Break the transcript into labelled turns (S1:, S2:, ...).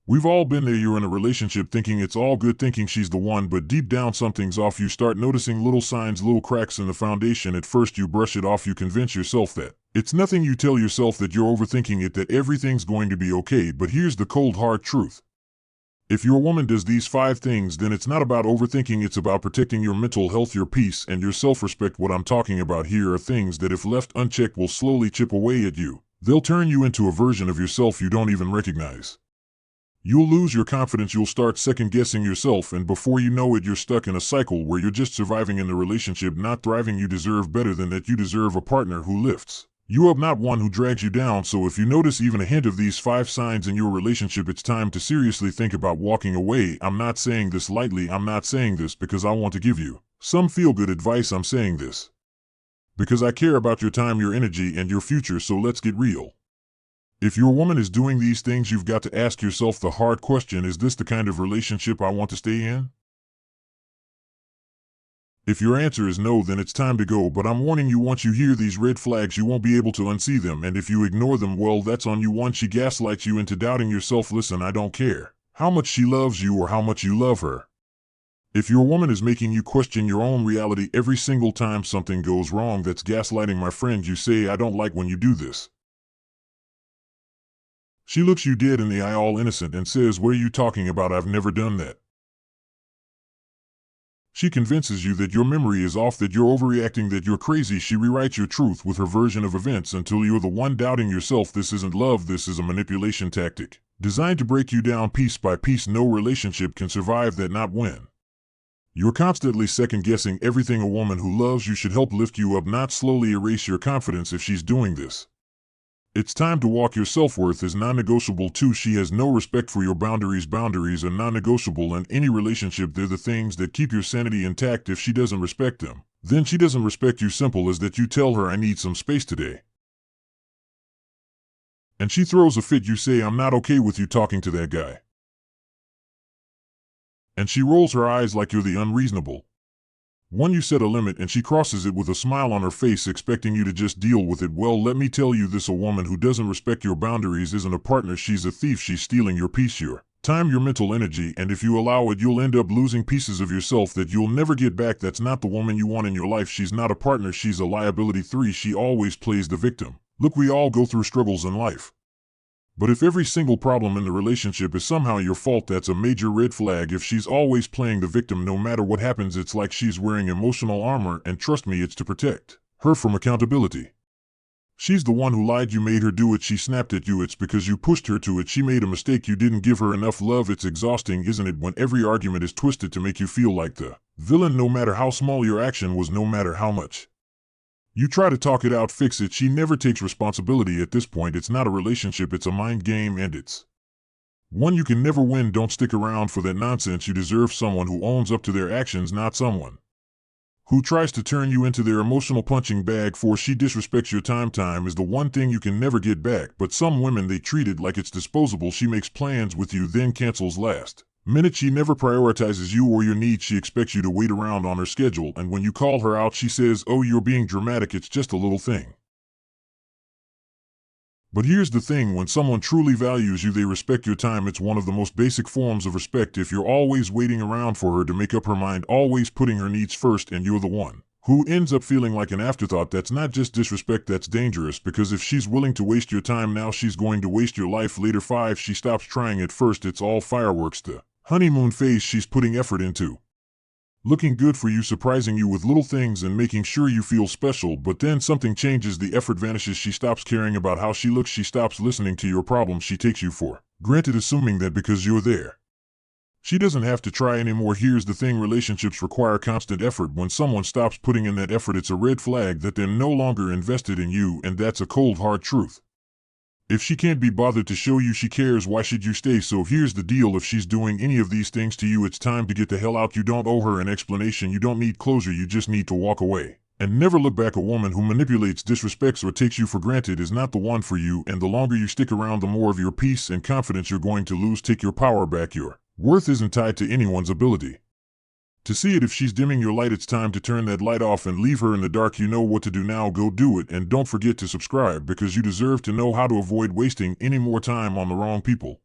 S1: We've all been there. You're in a relationship thinking it's all good, thinking she's the one, but deep down something's off. You start noticing little signs, little cracks in the foundation. At first you brush it off. You convince yourself that it's nothing. You tell yourself that you're overthinking it, that everything's going to be okay. But here's the cold hard truth. If your woman does these 5 things, then it's not about overthinking. It's about protecting your mental health, your peace, and your self-respect. What I'm talking about here are things that if left unchecked will slowly chip away at you. They'll turn you into a version of yourself you don't even recognize. You'll lose your confidence. You'll start second-guessing yourself, and before you know it, you're stuck in a cycle where you're just surviving in the relationship, not thriving. You deserve better than that. You deserve a partner who lifts you up, not one who drags you down. So if you notice even a hint of these 5 signs in your relationship, it's time to seriously think about walking away. I'm not saying this lightly. I'm not saying this because I want to give you some feel-good advice. I'm saying this because I care about your time, your energy, and your future. So let's get real. If your woman is doing these things, you've got to ask yourself the hard question: is this the kind of relationship I want to stay in? If your answer is no, then it's time to go. But I'm warning you, once you hear these red flags, you won't be able to unsee them. And if you ignore them, well, that's on you. 1. She gaslights you into doubting yourself. Listen, I don't care how much she loves you or how much you love her. If your woman is making you question your own reality every single time something goes wrong, that's gaslighting, my friend. You say, I don't like when you do this. She looks you dead in the eye, all innocent, and says, what are you talking about? I've never done that. She convinces you that your memory is off, that you're overreacting, that you're crazy. She rewrites your truth with her version of events until you're the one doubting yourself. This isn't love. This is a manipulation tactic designed to break you down piece by piece. No relationship can survive that, not when you're constantly second-guessing everything. A woman who loves you should help lift you up, not slowly erase your confidence. If she's doing this, it's time to walk. Your self-worth is non-negotiable too. She has no respect for your boundaries. Boundaries are non-negotiable in any relationship. They're the things that keep your sanity intact. If she doesn't respect them, then she doesn't respect you. Simple as that. You tell her, I need some space today, and she throws a fit. You say, I'm not okay with you talking to that guy, and she rolls her eyes like you're the unreasonable one. You set a limit and she crosses it with a smile on her face, expecting you to just deal with it. Well, let me tell you this: a woman who doesn't respect your boundaries isn't a partner. She's a thief. She's stealing your peace, your time, your mental energy, and if you allow it, you'll end up losing pieces of yourself that you'll never get back. That's not the woman you want in your life. She's not a partner. She's a liability. 3. She always plays the victim. Look, we all go through struggles in life. But if every single problem in the relationship is somehow your fault, that's a major red flag. If she's always playing the victim, no matter what happens, it's like she's wearing emotional armor, and trust me, it's to protect her from accountability. She's the one who lied. You made her do it. She snapped at you. It's because you pushed her to it. She made a mistake. You didn't give her enough love. It's exhausting, isn't it, when every argument is twisted to make you feel like the villain, no matter how small your action was, no matter how much you try to talk it out, fix it. She never takes responsibility. At this point, it's not a relationship, it's a mind game, and it's one you can never win. Don't stick around for that nonsense. You deserve someone who owns up to their actions, not someone who tries to turn you into their emotional punching bag. 4. She disrespects your time. Time is the one thing you can never get back, but some women, they treat it like it's disposable. She makes plans with you, then cancels last minute. She never prioritizes you or your needs. She expects you to wait around on her schedule, and when you call her out, she says, oh, you're being dramatic, it's just a little thing. But here's the thing: when someone truly values you, they respect your time. It's one of the most basic forms of respect. If you're always waiting around for her to make up her mind, always putting her needs first, and you're the one who ends up feeling like an afterthought, that's not just disrespect, that's dangerous. Because if she's willing to waste your time now, she's going to waste your life later. 5. She stops trying. At first, it's all fireworks, the honeymoon phase. She's putting effort into looking good for you, surprising you with little things and making sure you feel special. But then something changes. The effort vanishes. She stops caring about how she looks. She stops listening to your problems. She takes you for granted, assuming that because you're there, she doesn't have to try anymore. Here's the thing: relationships require constant effort. When someone stops putting in that effort, it's a red flag that they're no longer invested in you, and that's a cold, hard truth. If she can't be bothered to show you she cares, why should you stay? So here's the deal: if she's doing any of these things to you, it's time to get the hell out. You don't owe her an explanation. You don't need closure. You just need to walk away and never look back. A woman who manipulates, disrespects, or takes you for granted is not the one for you, and the longer you stick around, the more of your peace and confidence you're going to lose. Take your power back. Your worth isn't tied to anyone's ability to see it. If she's dimming your light, it's time to turn that light off and leave her in the dark. You know what to do now. Go do it, and don't forget to subscribe, because you deserve to know how to avoid wasting any more time on the wrong people.